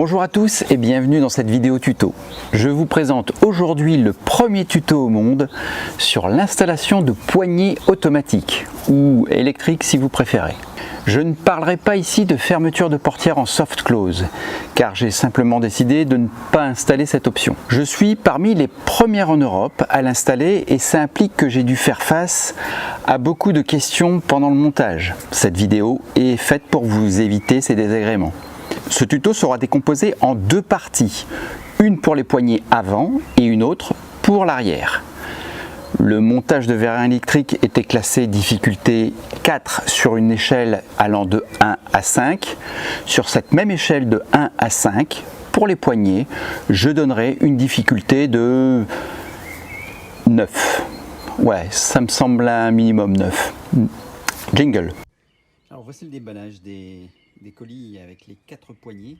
Bonjour à tous et bienvenue dans cette vidéo tuto. Je vous présente aujourd'hui le premier tuto au monde sur l'installation de poignées automatiques ou électriques si vous préférez. Je ne parlerai pas ici de fermeture de portière en soft close car j'ai simplement décidé de ne pas installer cette option. Je suis parmi les premières en Europe à l'installer et ça implique que j'ai dû faire face à beaucoup de questions pendant le montage. Cette vidéo est faite pour vous éviter ces désagréments. Ce tuto sera décomposé en deux parties, une pour les poignées avant et une autre pour l'arrière. Le montage de vérins électriques était classé difficulté 4 sur une échelle allant de 1 à 5. Sur cette même échelle de 1 à 5, pour les poignées, je donnerai une difficulté de 9. Ouais, ça me semble un minimum 9. Jingle. Alors voici le déballage des colis avec les 4 poignées,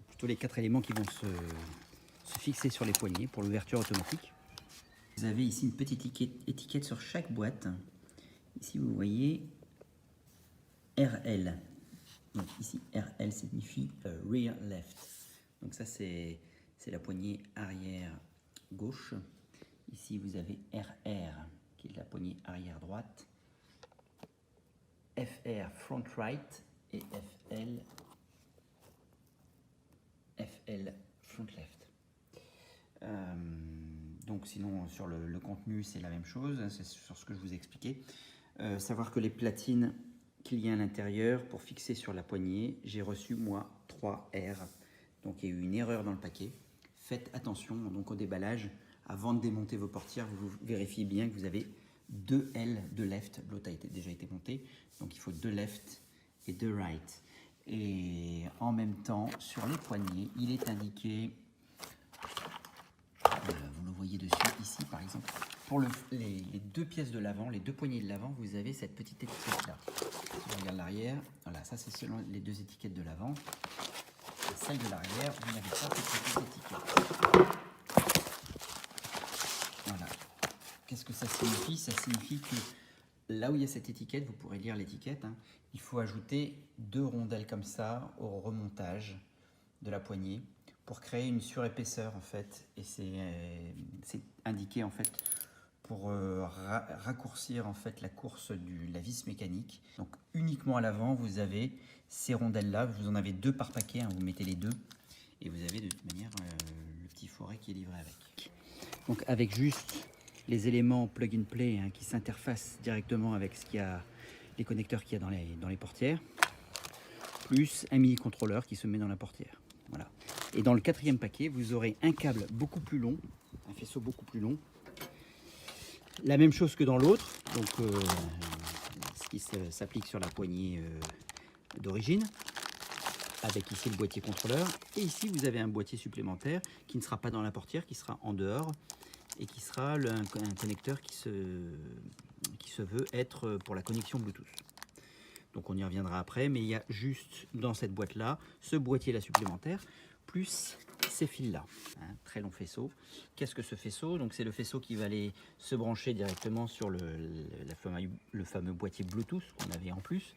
plutôt les 4 éléments qui vont se fixer sur les poignées pour l'ouverture automatique. Vous avez ici une petite étiquette sur chaque boîte. Ici vous voyez RL. Donc ici RL signifie rear left. Donc ça c'est la poignée arrière gauche. Ici vous avez RR qui est la poignée arrière droite. FR front right et FL front left. Donc sinon sur le contenu c'est la même chose, c'est sur ce que je vous ai expliqué. Savoir que les platines qu'il y a à l'intérieur pour fixer sur la poignée, j'ai reçu moi 3 R. Donc il y a eu une erreur dans le paquet. Faites attention donc au déballage, avant de démonter vos portières, vous vérifiez bien que vous avez 2 L de left, l'autre a déjà été monté, donc il faut 2 left et 2 right. Et en même temps, sur les poignées, il est indiqué, vous le voyez dessus ici par exemple, pour les 2 pièces de l'avant, les 2 poignées de l'avant, vous avez cette petite étiquette là. Si je regarde l'arrière, voilà, ça c'est selon les 2 étiquettes de l'avant. Et celle de l'arrière, vous n'avez pas cette petite étiquette. Voilà. Qu'est-ce que ça signifie? Ça signifie que là où il y a cette étiquette, vous pourrez lire l'étiquette, hein, il faut ajouter 2 rondelles comme ça au remontage de la poignée pour créer une surépaisseur en fait. Et c'est indiqué en fait pour raccourcir en fait la course de la vis mécanique. Donc uniquement à l'avant, vous avez ces rondelles là, vous en avez 2 par paquet, hein, vous mettez les 2 et vous avez de toute manière le petit foret qui est livré avec. Donc avec juste les éléments plug and play hein, qui s'interfacent directement avec les connecteurs qu'il y a dans les portières, plus un mini contrôleur qui se met dans la portière. Voilà. Et dans le 4e paquet, vous aurez un câble beaucoup plus long, un faisceau beaucoup plus long. La même chose que dans l'autre, donc ce qui s'applique sur la poignée d'origine, avec ici le boîtier contrôleur. Et ici, vous avez un boîtier supplémentaire qui ne sera pas dans la portière, qui sera en dehors, et qui sera un connecteur qui se veut être pour la connexion Bluetooth. Donc on y reviendra après, mais il y a juste dans cette boîte là ce boîtier là supplémentaire plus ces fils là, hein, très long faisceau. Qu'est-ce que ce faisceau? Donc c'est le faisceau qui va aller se brancher directement sur le fameux boîtier Bluetooth qu'on avait en plus,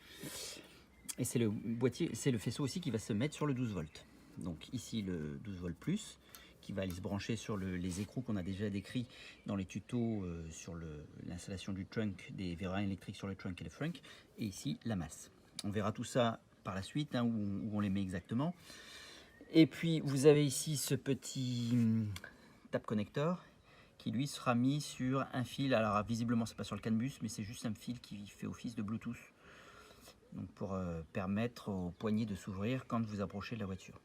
et c'est le faisceau aussi qui va se mettre sur le 12 volts. Donc ici le 12 volts plus qui va aller se brancher sur les écrous qu'on a déjà décrits dans les tutos sur l'installation du trunk, des vérins électriques sur le trunk et le frunk, et ici la masse. On verra tout ça par la suite, hein, où on les met exactement. Et puis vous avez ici ce petit tap connector qui lui sera mis sur un fil, alors visiblement c'est pas sur le CAN bus, mais c'est juste un fil qui fait office de Bluetooth, donc pour permettre aux poignées de s'ouvrir quand vous approchez de la voiture.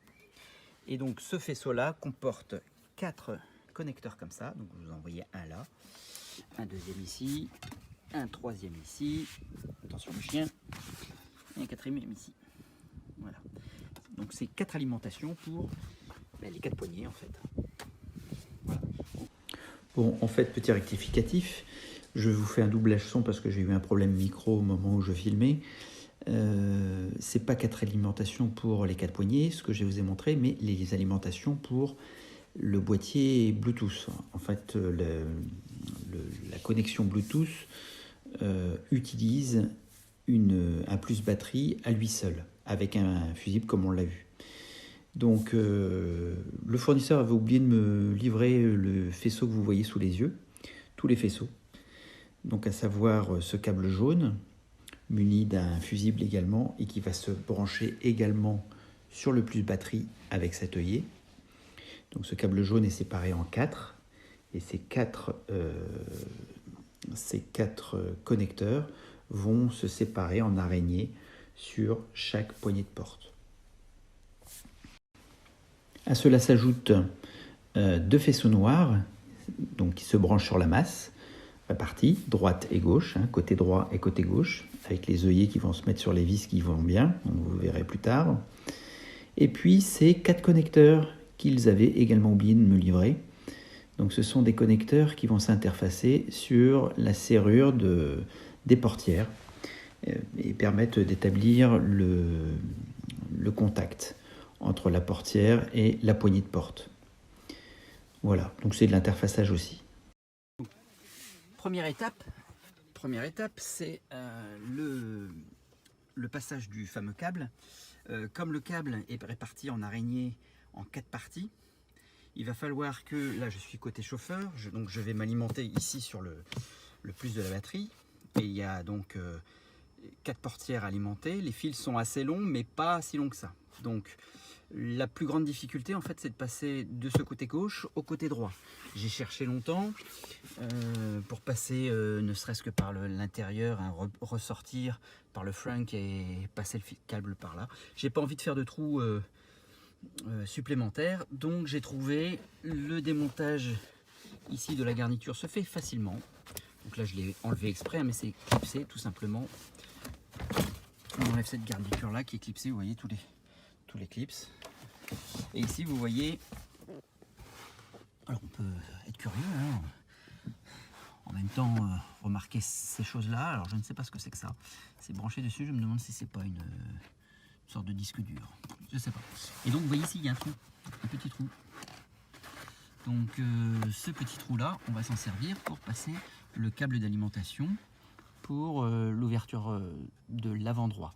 Et donc ce faisceau là comporte 4 connecteurs comme ça, donc vous en voyez un là, un deuxième ici, un troisième ici, attention le chien, et un quatrième ici. Voilà, donc c'est 4 alimentations pour les 4 poignées en fait. Voilà. Bon, en fait, petit rectificatif, je vous fais un doublage son parce que j'ai eu un problème micro au moment où je filmais. C'est pas 4 alimentations pour les 4 poignées, ce que je vous ai montré, mais les alimentations pour le boîtier Bluetooth. En fait, la connexion Bluetooth utilise un plus batterie à lui seul, avec un fusible comme on l'a vu. Donc le fournisseur avait oublié de me livrer le faisceau que vous voyez sous les yeux, tous les faisceaux. Donc à savoir ce câble jaune, muni d'un fusible également, et qui va se brancher également sur le plus batterie avec cet œillet. Donc ce câble jaune est séparé en 4, et ces quatre connecteurs vont se séparer en araignée sur chaque poignée de porte. À cela s'ajoutent 2 faisceaux noirs, donc qui se branchent sur la masse, répartis, droite et gauche, côté droit et côté gauche, avec les œillets qui vont se mettre sur les vis qui vont bien, donc vous verrez plus tard. Et puis ces 4 connecteurs qu'ils avaient également oublié de me livrer. Donc ce sont des connecteurs qui vont s'interfacer sur la serrure des portières et permettent d'établir le contact entre la portière et la poignée de porte. Voilà, donc c'est de l'interfaçage aussi. Première étape, c'est le passage du fameux câble. Comme le câble est réparti en araignée en 4 parties, il va falloir que, là je suis côté chauffeur, donc je vais m'alimenter ici sur le plus de la batterie, et il y a donc 4 portières alimentées. Les fils sont assez longs mais pas si longs que ça. Donc la plus grande difficulté en fait c'est de passer de ce côté gauche au côté droit. J'ai cherché longtemps pour passer ne serait-ce que par l'intérieur, ressortir par le frunk et passer le câble par là. J'ai pas envie de faire de trous supplémentaires, donc j'ai trouvé le démontage ici de la garniture se fait facilement. Donc là je l'ai enlevé exprès, mais c'est clipsé tout simplement. On enlève cette garniture là qui est clipsée, vous voyez tous les clips. Et ici vous voyez, alors on peut être curieux en même temps remarquer ces choses là. Alors je ne sais pas ce que c'est que ça, c'est branché dessus, je me demande si c'est pas une sorte de disque dur, je sais pas. Et donc vous voyez ici il y a un trou, un petit trou. Donc ce petit trou là on va s'en servir pour passer le câble d'alimentation pour l'ouverture de l'avant droit.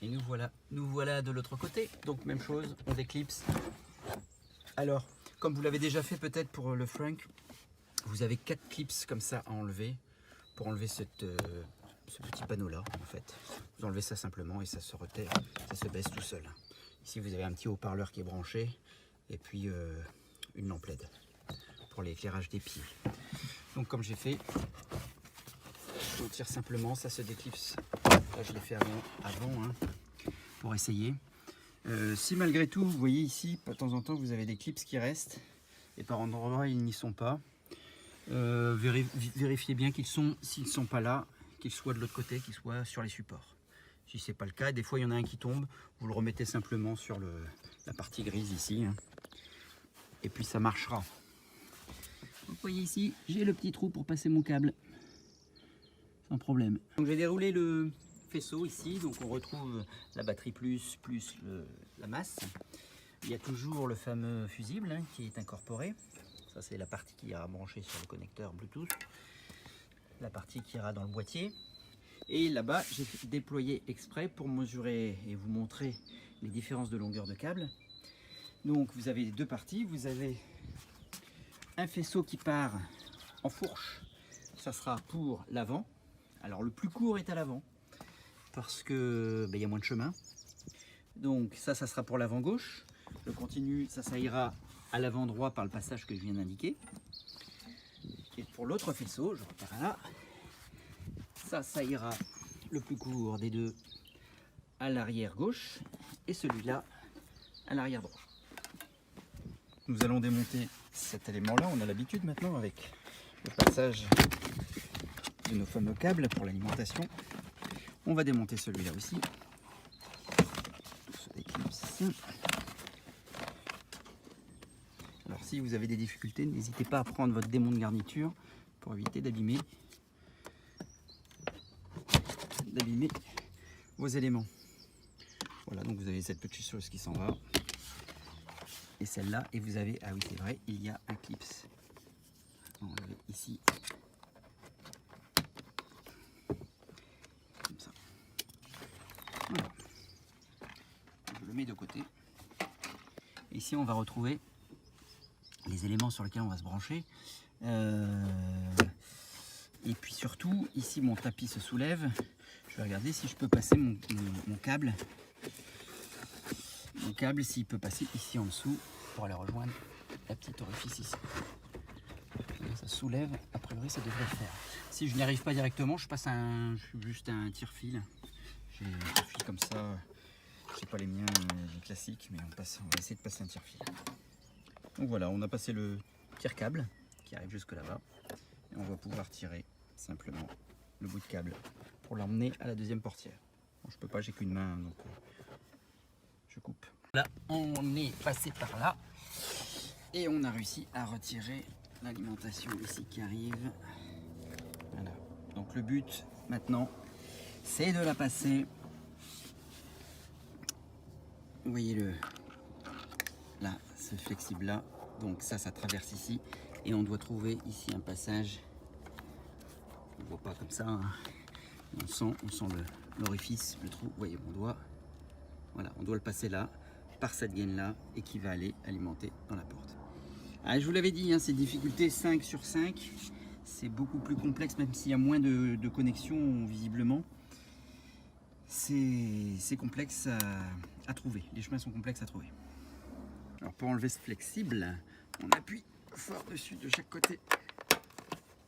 Et nous voilà de l'autre côté, donc même chose, on déclipse. Alors, comme vous l'avez déjà fait peut-être pour le frunk, vous avez 4 clips comme ça à enlever, pour enlever ce petit panneau là en fait. Vous enlevez ça simplement et ça se reterre, ça se baisse tout seul. Ici vous avez un petit haut-parleur qui est branché, et puis une lampe LED pour l'éclairage des pieds. Donc comme j'ai fait, on tire simplement, ça se déclipse. Là je l'ai fait avant pour essayer. Si malgré tout, vous voyez ici, de temps en temps, vous avez des clips qui restent, et par endroits ils n'y sont pas. Vérifiez bien s'ils ne sont pas là, qu'ils soient de l'autre côté, qu'ils soient sur les supports. Si ce n'est pas le cas, des fois il y en a un qui tombe, vous le remettez simplement sur la partie grise ici, et puis ça marchera. Vous voyez ici, j'ai le petit trou pour passer mon câble, sans problème. Donc je vais dérouler le faisceau ici, donc on retrouve la batterie plus la masse. Il y a toujours le fameux fusible qui est incorporé. Ça c'est la partie qui ira brancher sur le connecteur Bluetooth, la partie qui ira dans le boîtier. Et là-bas j'ai déployé exprès pour mesurer et vous montrer les différences de longueur de câble. Donc vous avez 2 parties, vous avez un faisceau qui part en fourche, ça sera pour l'avant. Alors le plus court est à l'avant, parce que y a moins de chemin. Donc ça sera pour l'avant gauche. Le continu, ça ira à l'avant droit par le passage que je viens d'indiquer. Et pour l'autre faisceau, je repars là, ça ira le plus court des deux à l'arrière gauche et celui-là à l'arrière droit. Nous allons démonter cet élément-là, on a l'habitude maintenant avec le passage de nos fameux câbles pour l'alimentation. On va démonter celui-là aussi. Tout se déclipse. Alors si vous avez des difficultés, n'hésitez pas à prendre votre démon de garniture pour éviter d'abîmer vos éléments. Voilà, donc vous avez cette petite chose qui s'en va. Et celle-là, et vous avez, ah oui c'est vrai, il y a un clips. On va ici. Comme ça. Voilà. Je le mets de côté. ici on va retrouver les éléments sur lesquels on va se brancher. Et puis surtout, ici mon tapis se soulève. Je vais regarder si je peux passer mon câble. Mon câble, s'il peut passer ici en dessous pour aller rejoindre la petite orifice ici. Ça soulève, a priori ça devrait le faire. Si je n'y arrive pas directement, je passe juste un tire-fil. J'ai un tire-fil comme ça, je sais pas les miens classiques, mais on va essayer de passer un tire-fil. Donc voilà, on a passé le tire-câble qui arrive jusque là-bas. Et on va pouvoir tirer simplement le bout de câble pour l'emmener à la deuxième portière. Bon, je peux pas, j'ai qu'une main, donc je coupe. Là, on est passé par là et on a réussi à retirer l'alimentation ici qui arrive. Voilà. Donc le but maintenant, c'est de la passer. Vous voyez là, ce flexible là. Donc ça traverse ici et on doit trouver ici un passage. On ne voit pas comme ça. Hein. On sent l'orifice, le trou. Vous voyez, on doit le passer là par cette gaine là et qui va aller alimenter dans la porte. Ah, je vous l'avais dit, hein, c'est difficulté 5 sur 5. C'est beaucoup plus complexe, même s'il y a moins de connexions visiblement. C'est complexe à trouver. Les chemins sont complexes à trouver. Alors pour enlever ce flexible, on appuie fort dessus de chaque côté.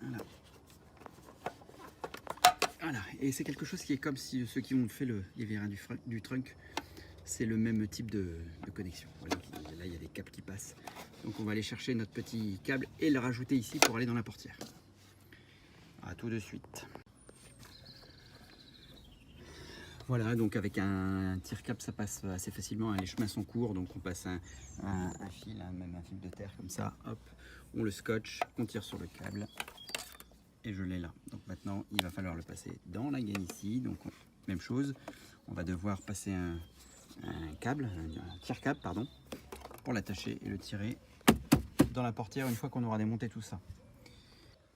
Voilà. Voilà. Et c'est quelque chose qui est comme si ceux qui ont fait les vérins du trunk, c'est le même type de connexion. Voilà. Là, il y a des câbles qui passent. Donc on va aller chercher notre petit câble et le rajouter ici pour aller dans la portière. À tout de suite. Voilà, donc avec un tire-câble, ça passe assez facilement. Les chemins sont courts, donc on passe un fil, même un fil de terre comme ça. Hop, on le scotche, on tire sur le câble et je l'ai là. Donc maintenant, il va falloir le passer dans la gaine ici. Donc même chose, on va devoir passer un tire-câble, pardon, pour l'attacher et le tirer dans la portière une fois qu'on aura démonté tout ça.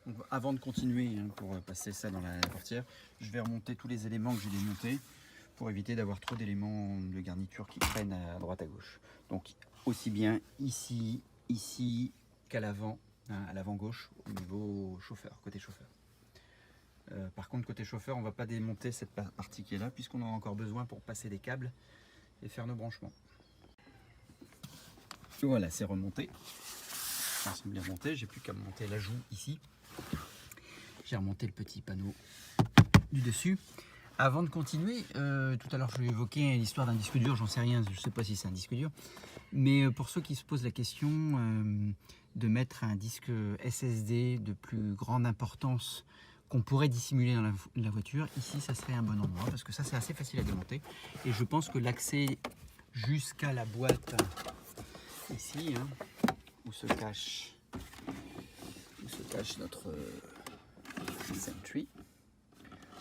Donc, avant de continuer pour passer ça dans la portière, je vais remonter tous les éléments que j'ai démontés pour éviter d'avoir trop d'éléments de garniture qui prennent à droite à gauche. Donc aussi bien ici qu'à l'avant, à l'avant gauche au niveau chauffeur, côté chauffeur. Par contre côté chauffeur, on ne va pas démonter cette partie qui est là puisqu'on en a encore besoin pour passer des câbles et faire nos branchements. Et voilà, c'est remonté. Ça semble bien remonté, j'ai plus qu'à monter l'ajout ici. J'ai remonté le petit panneau du dessus. Avant de continuer, tout à l'heure je vais évoquer l'histoire d'un disque dur, j'en sais rien, je ne sais pas si c'est un disque dur. Mais pour ceux qui se posent la question de mettre un disque SSD de plus grande importance qu'on pourrait dissimuler dans la voiture, ici ça serait un bon endroit parce que ça c'est assez facile à démonter. Et je pense que l'accès jusqu'à la boîte ici, où se cache notre Sentry.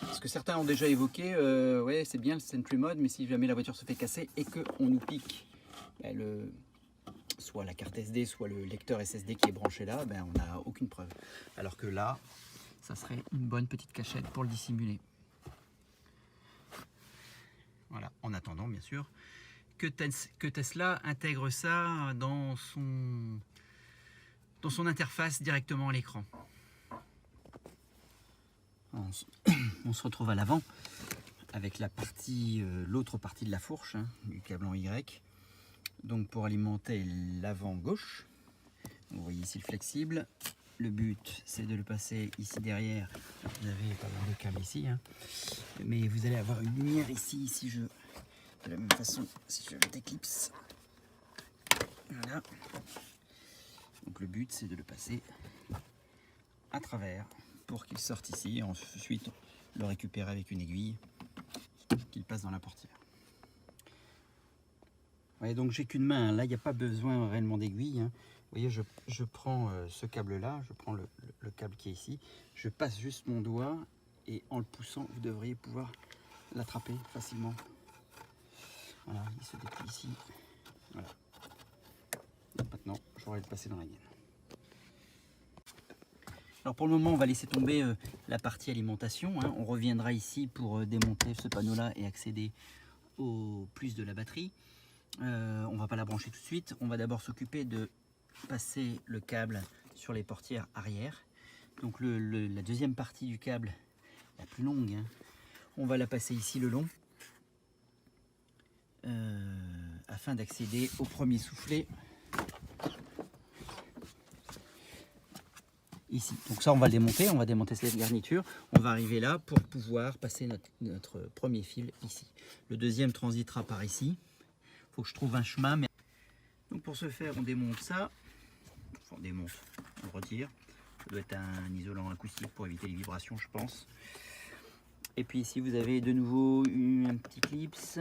Parce que certains ont déjà évoqué, ouais c'est bien le Sentry Mode, mais si jamais la voiture se fait casser et qu'on nous pique soit la carte SD, soit le lecteur SSD qui est branché là, on n'a aucune preuve. Alors que là, ça serait une bonne petite cachette pour le dissimuler. Voilà, en attendant bien sûr que Tesla intègre ça dans son interface directement à l'écran. On se retrouve à l'avant avec l'autre partie de la fourche, du câble en Y. Donc pour alimenter l'avant gauche, vous voyez ici le flexible. Le but c'est de le passer ici derrière. Vous n'avez pas mal de câble ici, mais vous allez avoir une lumière ici de la même façon si je le déclipse. Voilà. Donc le but c'est de le passer à travers pour qu'il sorte ici et ensuite le récupérer avec une aiguille qu'il passe dans la portière. Ouais, donc j'ai qu'une main, là il n'y a pas besoin réellement d'aiguille. Vous voyez, je prends ce câble là, je prends le câble qui est ici, je passe juste mon doigt et en le poussant vous devriez pouvoir l'attraper facilement. Voilà, il se déplie ici. Voilà. Donc maintenant je vais le passer dans la gaine. Alors pour le moment on va laisser tomber la partie alimentation, on reviendra ici pour démonter ce panneau là et accéder au plus de la batterie. On va pas la brancher tout de suite. On va d'abord s'occuper de passer le câble sur les portières arrière. Donc la deuxième partie du câble, la plus longue, hein, on va la passer ici le long. Afin d'accéder au premier soufflet ici. Donc ça on va le démonter, on va démonter cette garniture, on va arriver là pour pouvoir passer notre premier fil ici. Le deuxième transitera par ici, il faut que je trouve un chemin. Donc pour ce faire on démonte ça, enfin, on démonte, on le retire, ça doit être un isolant acoustique pour éviter les vibrations je pense. Et puis ici vous avez de nouveau un petit clips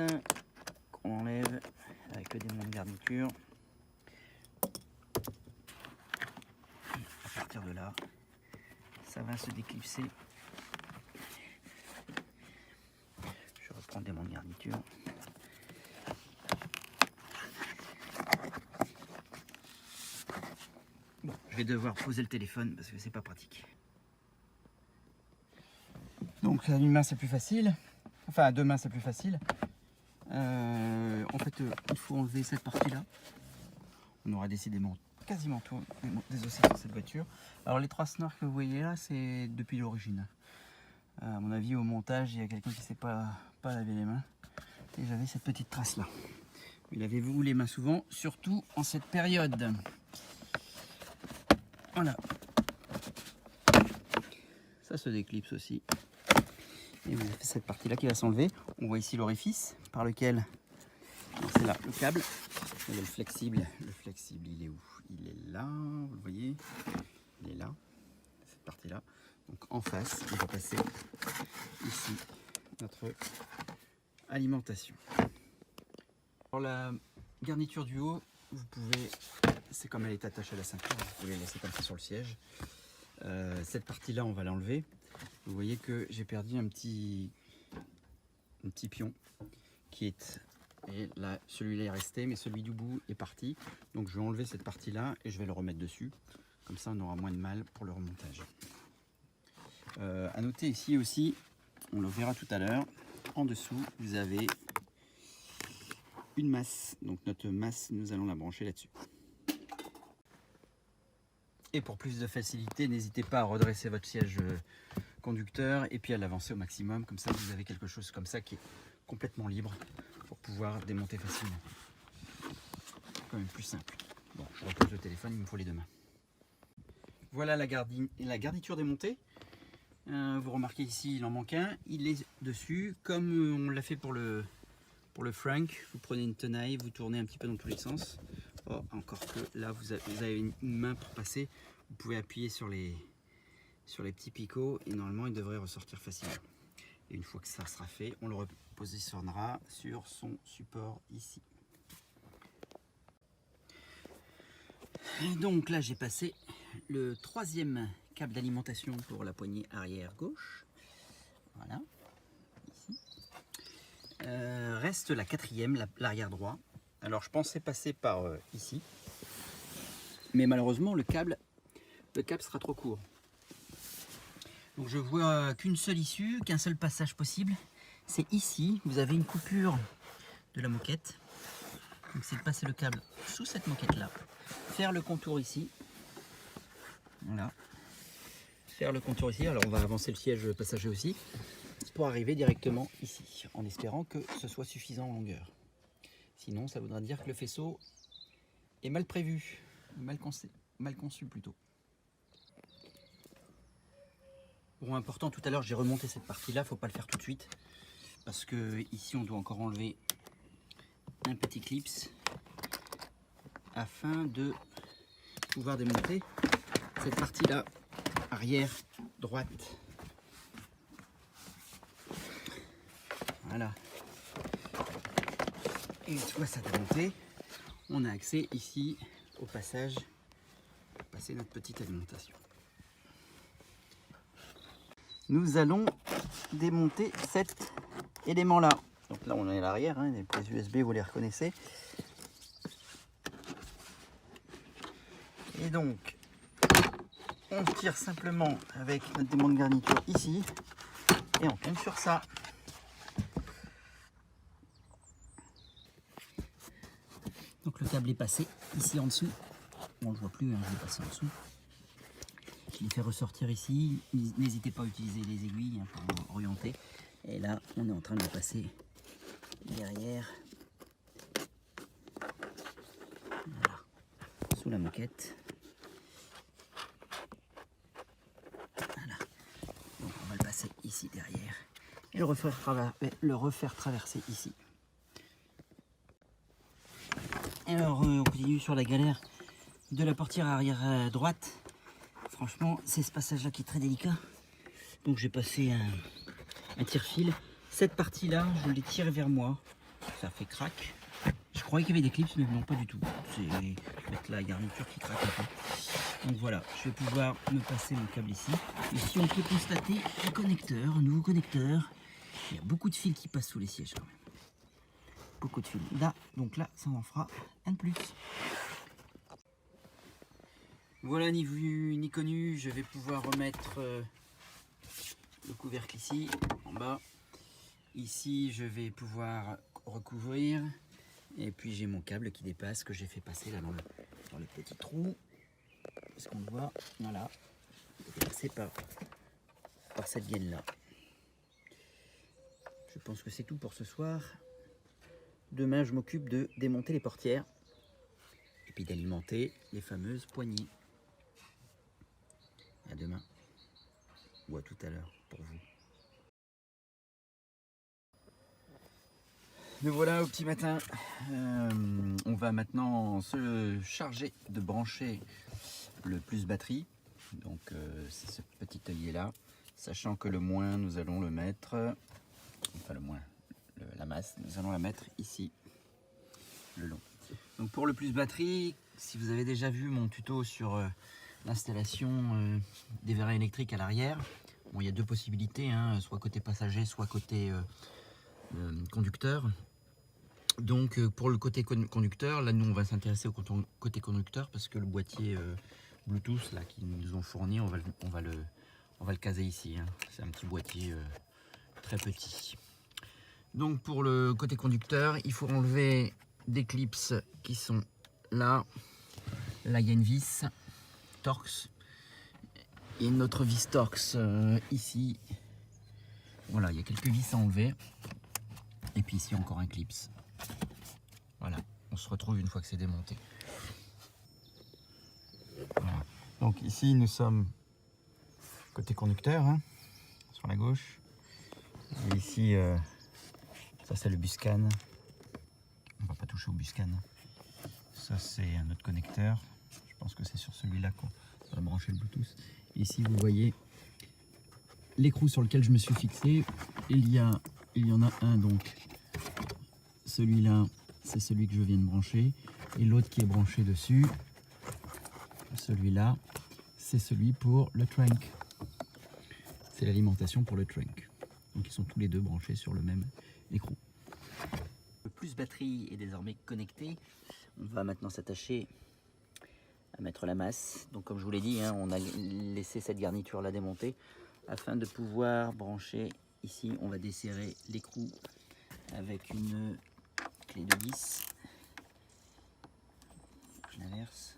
qu'on enlève avec le démon de garniture. À partir de là, ça va se déclipser. Je reprends le démon de garniture. Bon, je vais devoir poser le téléphone parce que c'est pas pratique. Donc à une main c'est plus facile, enfin à deux mains c'est plus facile. En fait il faut enlever cette partie là. On aura décidément quasiment tout désossé sur cette voiture. Alors les 3 snors que vous voyez là c'est depuis l'origine. À mon avis au montage il y a quelqu'un qui ne s'est pas lavé les mains. Et j'avais cette petite trace là. Mais lavez-vous les mains souvent, surtout en cette période. Voilà. Ça se déclipse aussi. Et vous avez cette partie là qui va s'enlever. On voit ici l'orifice par lequel c'est là le câble. Et le flexible il est où? Il est là, vous le voyez, il est là, cette partie là. Donc en face on va passer ici notre alimentation. Alors la garniture du haut, vous pouvez, c'est comme elle est attachée à la ceinture, vous pouvez la laisser comme ça sur le siège. Cette partie là on va l'enlever. Vous voyez que j'ai perdu un petit pion qui est, et là celui-là est resté mais celui du bout est parti, donc je vais enlever cette partie là et je vais le remettre dessus, comme ça on aura moins de mal pour le remontage. À noter ici aussi, on le verra tout à l'heure, en dessous vous avez une masse, donc notre masse nous allons la brancher là-dessus. Et pour plus de facilité, n'hésitez pas à redresser votre siège conducteur et puis à l'avancer au maximum, comme ça vous avez quelque chose comme ça qui est complètement libre pour pouvoir démonter facilement. C'est quand même plus simple. Bon, je repose le téléphone, il me faut les deux mains. Voilà la garniture démontée. Vous remarquez ici il en manque un, il est dessus comme on l'a fait pour le Frank. Vous prenez une tenaille, vous tournez un petit peu dans tous les sens. Oh, encore que là vous avez une main pour passer, vous pouvez appuyer sur les petits picots et normalement il devrait ressortir facilement. Et une fois que ça sera fait, on le repositionnera sur son support ici. Et donc là j'ai passé le 3e câble d'alimentation pour la poignée arrière gauche. Voilà, ici. Reste la 4e, l'arrière droit. Alors je pensais passer par ici, mais malheureusement le câble sera trop court. Donc je vois qu'une seule issue, qu'un seul passage possible. C'est ici, vous avez une coupure de la moquette. Donc c'est de passer le câble sous cette moquette là, faire le contour ici. Voilà. Faire le contour ici. Alors on va avancer le siège passager aussi, pour arriver directement ici, en espérant que ce soit suffisant en longueur. Sinon ça voudra dire que le faisceau est mal prévu, mal conçu plutôt. Bon, important, tout à l'heure j'ai remonté cette partie là, faut pas le faire tout de suite parce que ici on doit encore enlever un petit clips afin de pouvoir démonter cette partie là arrière droite. Voilà, et une fois ça démonté, on a accès ici au passage pour passer notre petite alimentation. Nous allons démonter cet élément là. Donc là on est à l'arrière, hein, les prises USB vous les reconnaissez. Et donc on tire simplement avec notre démon de garniture ici et on tombe sur ça. câble est passé ici en dessous. On ne le voit plus, hein, je l'ai passé en dessous. Je l'ai fait ressortir ici. N'hésitez pas à utiliser les aiguilles hein, pour orienter. Et là, on est en train de le passer derrière. Voilà. Sous la moquette. Voilà. Donc on va le passer ici derrière. Et le refaire traverser ici. Et alors on continue sur la galère de la portière arrière droite. Franchement, c'est ce passage-là qui est très délicat. Donc j'ai passé un tire-fil. Cette partie-là, je l'ai tiré vers moi. Ça fait crack. Je croyais qu'il y avait des clips, mais non, pas du tout. C'est peut-être la garniture qui craque un peu. Donc voilà, je vais pouvoir me passer mon câble ici. Ici, on peut constater un connecteur, un nouveau connecteur. Il y a beaucoup de fils qui passent sous les sièges quand même. Beaucoup de fils. Là, donc là, ça en fera un de plus. Voilà, ni vu ni connu, je vais pouvoir remettre le couvercle ici, en bas. Ici, je vais pouvoir recouvrir. Et puis j'ai mon câble qui dépasse, que j'ai fait passer là dans le petit trou. Est-ce qu'on le voit? Voilà. Il est passé par cette gaine-là. Je pense que c'est tout pour ce soir. Demain, je m'occupe de démonter les portières. Et puis d'alimenter les fameuses poignées. À demain. Ou à tout à l'heure pour vous. Nous voilà au petit matin. On va maintenant se charger de brancher le plus batterie. Donc c'est ce petit œillet là. Sachant que le moins, nous allons le mettre, enfin le moins, la masse, nous allons la mettre ici, le long. Donc pour le plus batterie, si vous avez déjà vu mon tuto sur l'installation des vérins électriques à l'arrière, bon, il y a deux possibilités, hein, soit côté passager, soit côté conducteur. Donc pour le côté conducteur, là nous on va s'intéresser au côté conducteur parce que le boîtier Bluetooth là qu'ils nous ont fourni, on va le caser ici. Hein. C'est un petit boîtier très petit. Donc pour le côté conducteur, il faut enlever des clips qui sont là. Là il y a une vis Torx. Il y a une autre vis Torx ici. Voilà, il y a quelques vis à enlever. Et puis ici encore un clips. Voilà, on se retrouve une fois que c'est démonté. Voilà. Donc ici nous sommes côté conducteur, hein, sur la gauche. Et ici, ça c'est le Buscan. On va pas toucher au Buscan. Ça c'est un autre connecteur. Je pense que c'est sur celui-là qu'on va brancher le Bluetooth. Ici vous voyez l'écrou sur lequel je me suis fixé. Il y en a un donc. Celui-là, c'est celui que je viens de brancher. Et l'autre qui est branché dessus, celui-là, c'est celui pour le trunk. C'est l'alimentation pour le trunk. Donc ils sont tous les deux branchés sur le même écrou. Le plus batterie est désormais connecté. On va maintenant s'attacher à mettre la masse. Donc comme je vous l'ai dit, hein, on a laissé cette garniture là démontée afin de pouvoir brancher ici. On va desserrer l'écrou avec une clé de vis. Je l'inverse.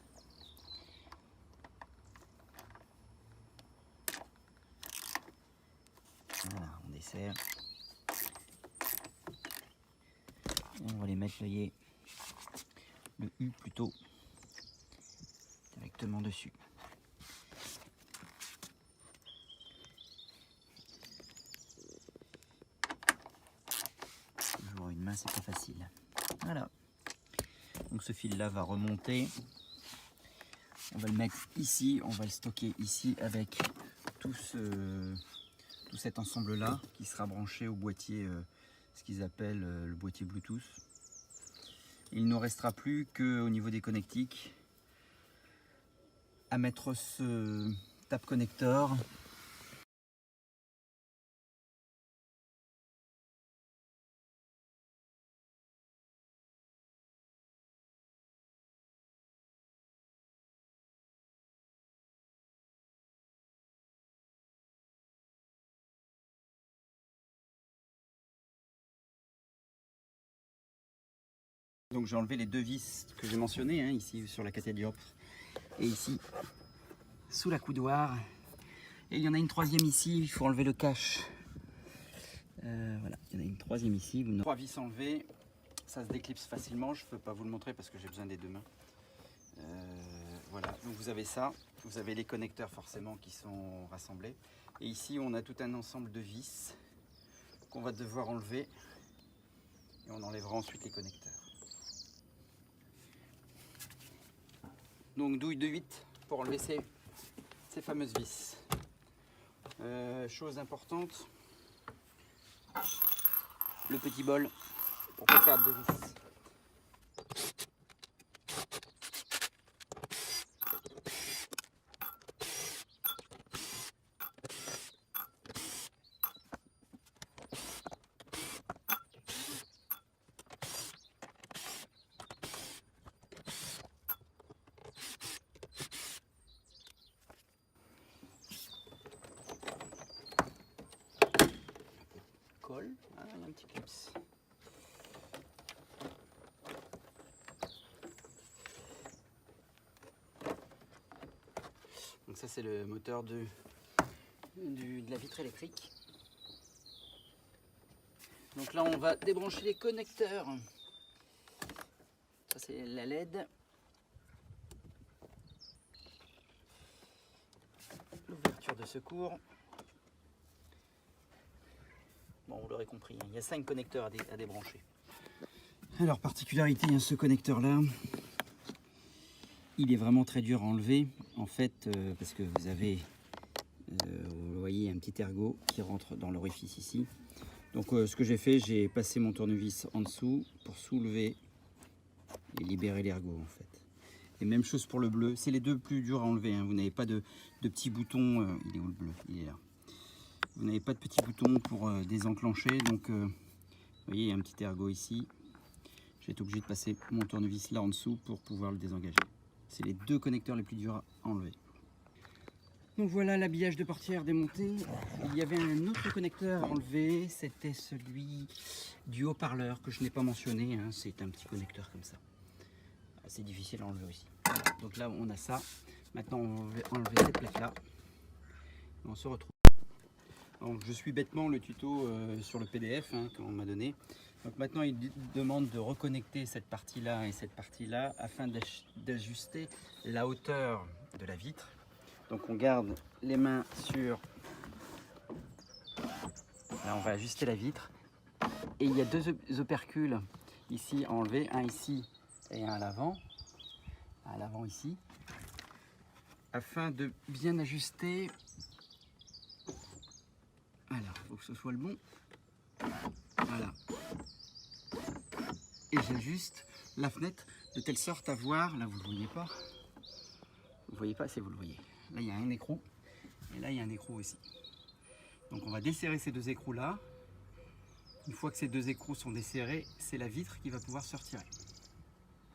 Voilà, on dessert. Et on va les mettre le U plutôt directement dessus. Toujours une main, c'est pas facile. Voilà. Donc ce fil là va remonter. On va le mettre ici, on va le stocker ici avec tout cet ensemble là qui sera branché au boîtier, ce qu'ils appellent le boîtier Bluetooth. Il ne nous restera plus qu'au niveau des connectiques à mettre ce tap connector Donc j'ai enlevé les deux vis que j'ai mentionnées, hein, ici sur la catadioptre et ici sous la coudoir. Et il y en a une troisième ici, il faut enlever le cache. Voilà, il y en a une troisième ici. Trois vis enlevées, ça se déclipse facilement. Je ne peux pas vous le montrer parce que j'ai besoin des deux mains. Voilà, donc vous avez ça. Vous avez les connecteurs forcément qui sont rassemblés. Et ici, on a tout un ensemble de vis qu'on va devoir enlever. Et on enlèvera ensuite les connecteurs. Donc douille de 8 pour enlever ces fameuses vis. Chose importante, le petit bol pour pas perdre de vis. Ah, il y a un petit clips. Donc ça c'est le moteur de la vitre électrique. Donc là on va débrancher les connecteurs. Ça c'est la LED. L'ouverture de secours. Bon, vous l'aurez compris, il y a 5 connecteurs à débrancher. Alors, particularité, ce connecteur-là, il est vraiment très dur à enlever, en fait, parce que vous avez, vous voyez, un petit ergot qui rentre dans l'orifice ici. Donc, ce que j'ai fait, j'ai passé mon tournevis en dessous pour soulever et libérer l'ergot, en fait. Et même chose pour le bleu, c'est les deux plus durs à enlever, hein. Vous n'avez pas de petits boutons, il est où le bleu? Il est là. Vous n'avez pas de petits boutons pour désenclencher, donc vous voyez, il y a un petit ergot ici. J'ai été obligé de passer mon tournevis là en dessous pour pouvoir le désengager. C'est les deux connecteurs les plus durs à enlever. Donc voilà l'habillage de portière démonté. Il y avait un autre connecteur à enlever, c'était celui du haut-parleur que je n'ai pas mentionné, hein. C'est un petit connecteur comme ça. C'est difficile à enlever aussi. Donc là on a ça. Maintenant on va enlever cette plaque là. On se retrouve. Donc, je suis bêtement le tuto sur le PDF, hein, qu'on m'a donné. Donc maintenant il demande de reconnecter cette partie-là et cette partie-là afin d'ajuster la hauteur de la vitre. Donc on garde les mains sur... Là on va ajuster la vitre. Et il y a deux opercules ici à enlever, un ici et un à l'avant ici, afin de bien ajuster. Voilà, il faut que ce soit le bon. Voilà. Et j'ajuste la fenêtre de telle sorte à voir, là vous ne le voyez pas. Vous ne voyez pas si vous le voyez. Là il y a un écrou et là il y a un écrou aussi. Donc on va desserrer ces deux écrous là. Une fois que ces deux écrous sont desserrés, c'est la vitre qui va pouvoir se retirer.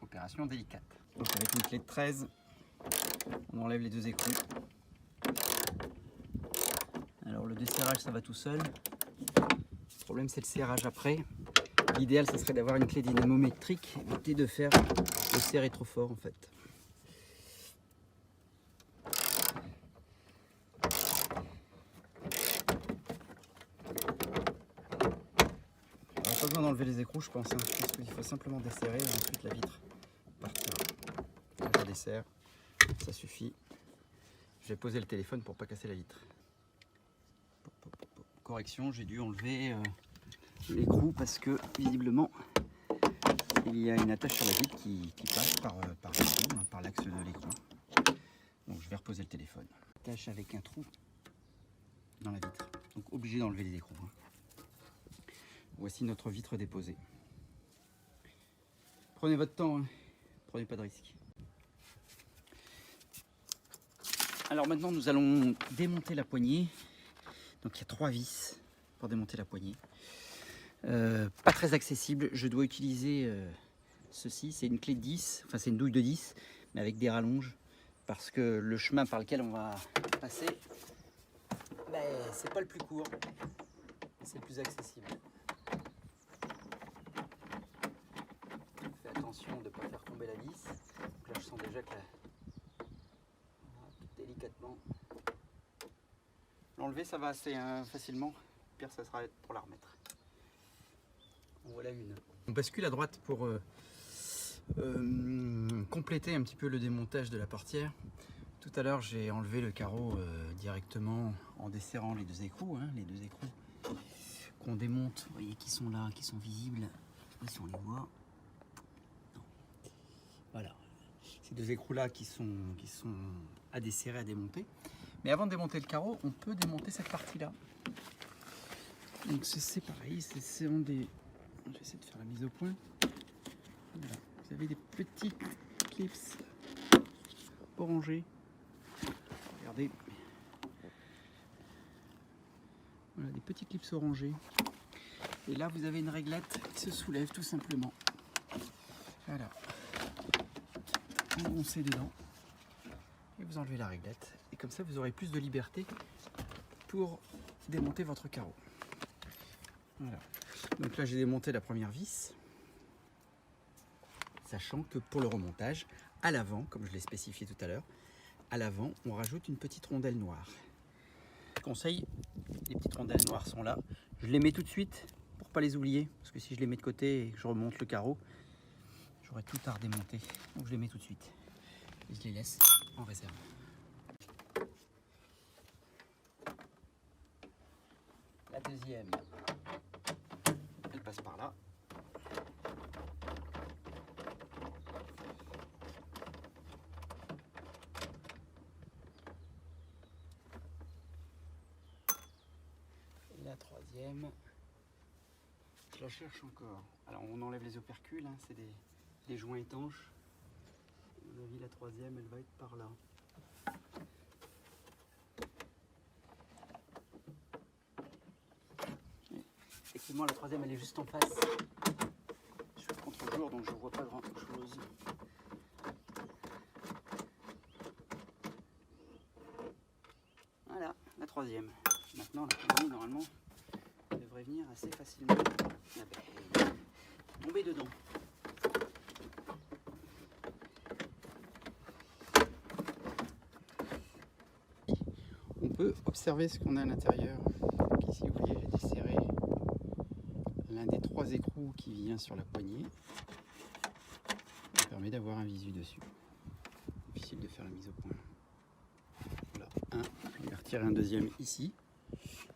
Opération délicate. Donc avec une clé de 13, on enlève les deux écrous. Alors le desserrage ça va tout seul. Le problème c'est le serrage après. L'idéal ce serait d'avoir une clé dynamométrique, éviter de faire le serrer trop fort en fait. Pas besoin d'enlever les écrous je pense, hein. Je pense qu'il faut simplement desserrer et ensuite la vitre partira. Je desserre, ça suffit. Je vais poser le téléphone pour pas casser la vitre. Correction, j'ai dû enlever l'écrou parce que visiblement il y a une attache sur la vitre qui passe par l'axe de l'écrou. Donc je vais reposer le téléphone. Attache avec un trou dans la vitre, donc obligé d'enlever les écrous. Voici notre vitre déposée. Prenez votre temps, hein. Prenez pas de risque. Alors maintenant nous allons démonter la poignée. Donc il y a 3 vis pour démonter la poignée. Pas très accessible, je dois utiliser ceci, c'est une clé de 10, enfin c'est une douille de 10, mais avec des rallonges, parce que le chemin par lequel on va passer, ben, c'est pas le plus court, c'est le plus accessible. Fais attention. attention de ne pas faire tomber la vis. Donc là je sens déjà que voilà, tout délicatement. L'enlever ça va assez facilement, pire ça sera pour la remettre. En voilà une. On bascule à droite pour compléter un petit peu le démontage de la portière. Tout à l'heure j'ai enlevé le carreau directement en desserrant les deux écrous, les deux écrous qu'on démonte, vous voyez qui sont là, qui sont visibles, je sais pas si on les voit. Non. Voilà, ces deux écrous là qui sont à desserrer, à démonter. Mais avant de démonter le carreau, on peut démonter cette partie là. Donc c'est pareil, c'est des... Je vais essayer de faire la mise au point. Voilà. Vous avez des petits clips orangés. Regardez. Voilà, des petits clips orangés. Et là, vous avez une réglette qui se soulève tout simplement. Voilà. Vous roncez dedans. Et vous enlevez la réglette. Et comme ça, vous aurez plus de liberté pour démonter votre carreau. Voilà. Donc là, j'ai démonté la première vis. Sachant que pour le remontage, à l'avant, comme je l'ai spécifié tout à l'heure, à l'avant, on rajoute une petite rondelle noire. Conseil, les petites rondelles noires sont là. Je les mets tout de suite pour pas les oublier, parce que si je les mets de côté et que je remonte le carreau, j'aurai tout à redémonter. Donc je les mets tout de suite et je les laisse en réserve. La deuxième, elle passe par là. La troisième, je la cherche encore. Alors on enlève les opercules, c'est des joints étanches. À mon avis, la troisième, elle va être par là. Et effectivement, la troisième, elle est juste en face. Je suis contre-jour, donc je ne vois pas grand-chose. Voilà, la troisième. Maintenant, la troisième, normalement, devrait venir assez facilement. Tomber dedans. On peut observer ce qu'on a à l'intérieur. Ici, vous voyez, j'ai desserré l'un des trois écrous qui vient sur la poignée. Ça permet d'avoir un visu dessus. Difficile de faire la mise au point. Voilà, je vais retirer un deuxième ici.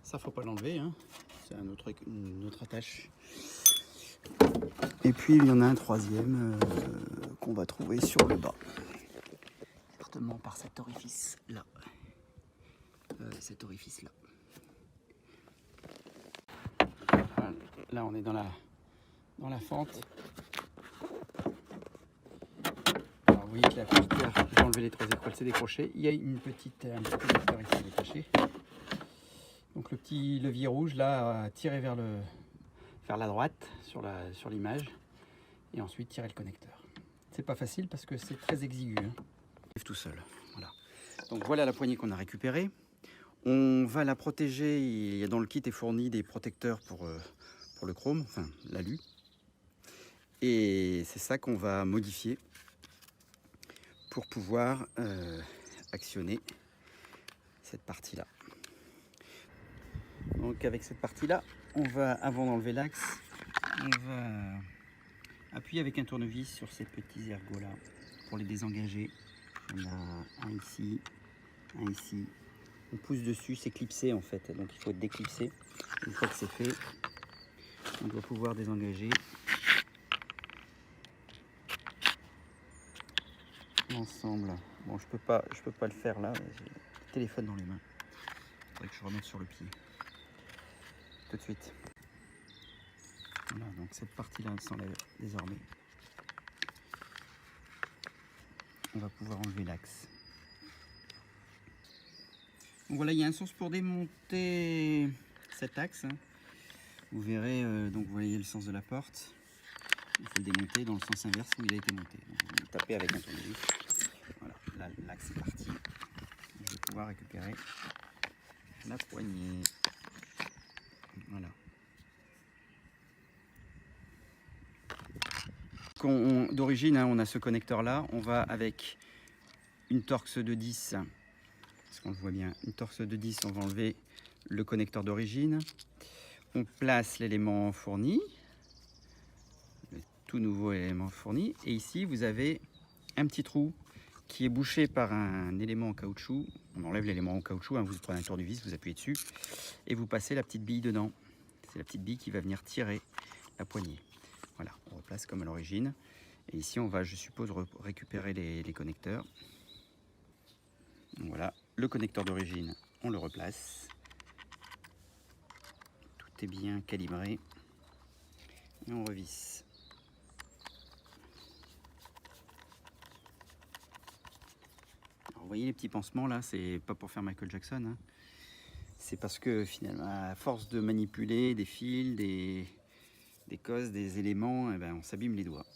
Ça, faut pas l'enlever, c'est une autre attache. Et puis il y en a un troisième qu'on va trouver sur le bas. Certainement par cet orifice là. Cet orifice là. Voilà. Là on est dans la fente. Alors vous voyez que la portière, j'ai enlevé les trois écrous, elle s'est décrochée. Il y a un petit connecteur ici détaché. Donc le petit levier rouge là, tirer vers la droite sur l'image et ensuite tirer le connecteur. C'est pas facile parce que c'est très exigu. Tout seul. Voilà. Donc voilà la poignée qu'on a récupérée. On va la protéger. Il y a dans le kit est fourni des protecteurs pour le chrome, enfin l'alu. Et c'est ça qu'on va modifier pour pouvoir actionner cette partie-là. Donc avec cette partie-là, on va, avant d'enlever l'axe, on va appuyer avec un tournevis sur ces petits ergots-là pour les désengager. On a un ici, un ici. On pousse dessus, c'est clipsé en fait, donc il faut déclipser. Une fois que c'est fait, on doit pouvoir désengager l'ensemble. Bon, je peux pas le faire là, j'ai le téléphone dans les mains. Il faudrait que je remette sur le pied. Tout de suite. Voilà, donc cette partie-là s'enlève désormais. On va pouvoir enlever l'axe. Donc voilà, il y a un sens pour démonter cet axe. Vous verrez, donc vous voyez le sens de la porte. Il faut le démonter dans le sens inverse où il a été monté. Donc vous le tapez avec un tournevis. Voilà, là l'axe est parti. Je vais pouvoir récupérer la poignée. Voilà. d'origine, hein, on a ce connecteur là, on va avec une Torx de 10, parce qu'on le voit bien, une Torx de 10, on va enlever le connecteur d'origine, on place l'élément fourni, le tout nouveau élément fourni, et ici vous avez un petit trou qui est bouché par un élément en caoutchouc. On enlève l'élément en caoutchouc, hein, vous prenez un tournevis, vous appuyez dessus et vous passez la petite bille dedans. C'est la petite bille qui va venir tirer la poignée. Voilà, on replace comme à l'origine. Et ici, on va, je suppose, récupérer les connecteurs. Donc voilà, le connecteur d'origine, on le replace. Tout est bien calibré. Et on revisse. Alors, vous voyez les petits pansements là, c'est pas pour faire Michael Jackson. Hein. C'est parce que finalement, à force de manipuler des fils, des cosses, des éléments, eh ben, on s'abîme les doigts.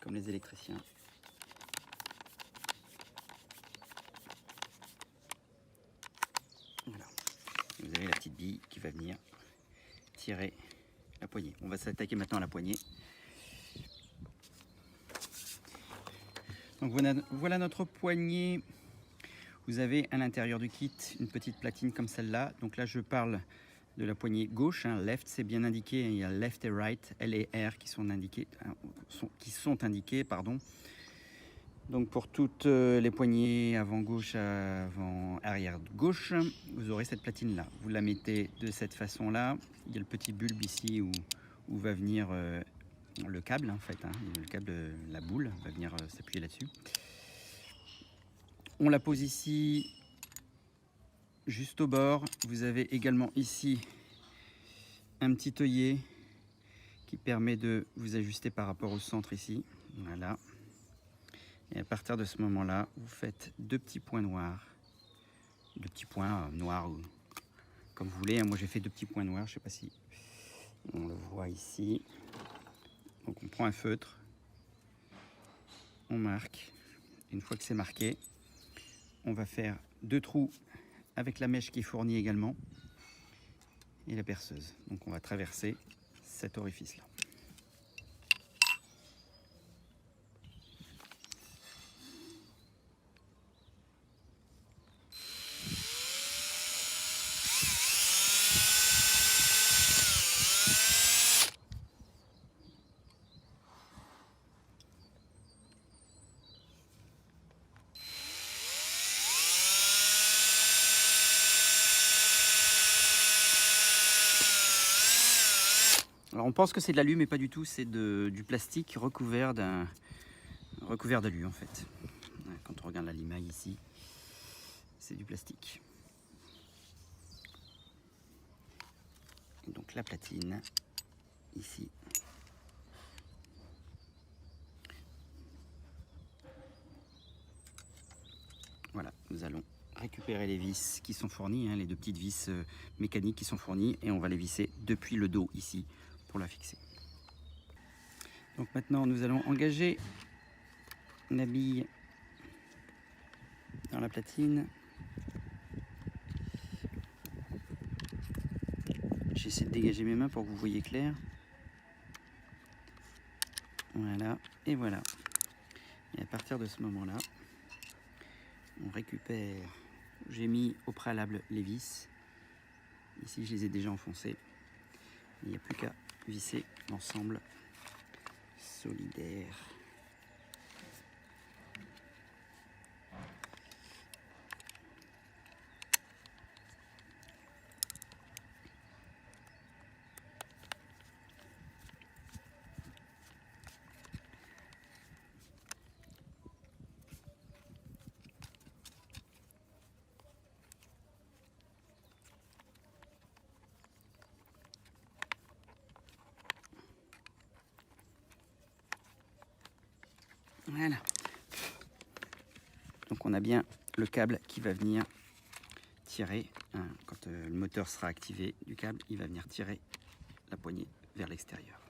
Comme les électriciens. Voilà. Vous avez la petite bille qui va venir tirer la poignée. On va s'attaquer maintenant à la poignée. Donc voilà notre poignée. Vous avez à l'intérieur du kit une petite platine comme celle-là. Donc là je parle de la poignée gauche, hein. Left c'est bien indiqué, il y a left et right, L et R qui sont indiqués, pardon. Donc pour toutes les poignées avant gauche, avant arrière gauche, vous aurez cette platine là. Vous la mettez de cette façon là. Il y a le petit bulbe ici où va venir le câble en fait, hein. Le câble, la boule va venir s'appuyer là-dessus. On la pose ici, juste au bord. Vous avez également ici un petit œillet qui permet de vous ajuster par rapport au centre ici. Voilà. Et à partir de ce moment-là, vous faites deux petits points noirs. Deux petits points noirs, ou comme vous voulez. Moi, j'ai fait deux petits points noirs. Je ne sais pas si on le voit ici. Donc, on prend un feutre. On marque. Une fois que c'est marqué, on va faire deux trous avec la mèche qui est fournie également et la perceuse. Donc on va traverser cet orifice là. Alors on pense que c'est de l'alu, mais pas du tout, c'est du plastique recouvert d'alu en fait. Quand on regarde la limaille ici, c'est du plastique. Et donc la platine, ici. Voilà, nous allons récupérer les vis qui sont fournies, hein, les deux petites vis mécaniques qui sont fournies, et on va les visser depuis le dos ici pour la fixer. Donc maintenant nous allons engager la bille dans la platine. J'essaie de dégager mes mains pour que vous voyez clair. Voilà, et voilà. Et à partir de ce moment-là, on récupère, j'ai mis au préalable les vis. Ici je les ai déjà enfoncées. Il n'y a plus qu'à visser l'ensemble solidaire. Voilà. Donc on a bien le câble qui va venir tirer, hein, quand le moteur sera activé du câble, il va venir tirer la poignée vers l'extérieur.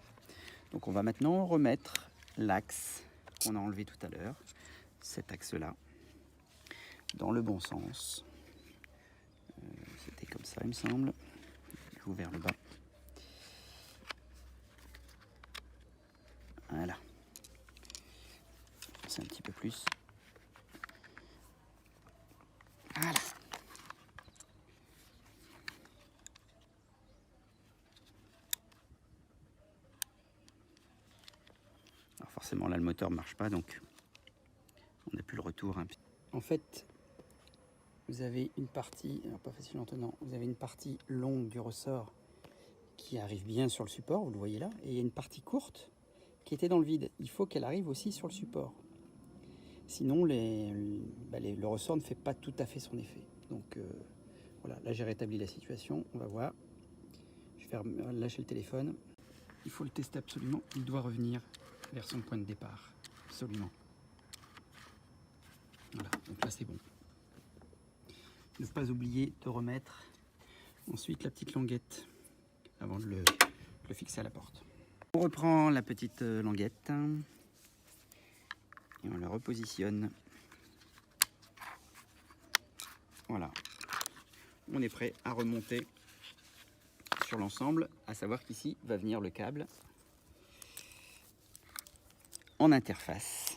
Donc on va maintenant remettre l'axe qu'on a enlevé tout à l'heure, cet axe-là, dans le bon sens. C'était comme ça il me semble. Je vous vers le bas. Voilà. forcément là le moteur ne marche pas, donc on n'a plus le retour. En fait, vous avez une partie, alors pas facile en tenant, vous avez une partie longue du ressort qui arrive bien sur le support, vous le voyez là, et il y a une partie courte qui était dans le vide. Il faut qu'elle arrive aussi sur le support. Sinon, le ressort ne fait pas tout à fait son effet. Donc voilà, là j'ai rétabli la situation, on va voir. Je vais lâcher le téléphone. Il faut le tester absolument, il doit revenir vers son point de départ, absolument. Voilà, donc là c'est bon. Ne pas oublier de remettre ensuite la petite languette avant de le fixer à la porte. On reprend la petite languette et on la repositionne. Voilà, on est prêt à remonter sur l'ensemble, à savoir qu'ici va venir le câble en interface,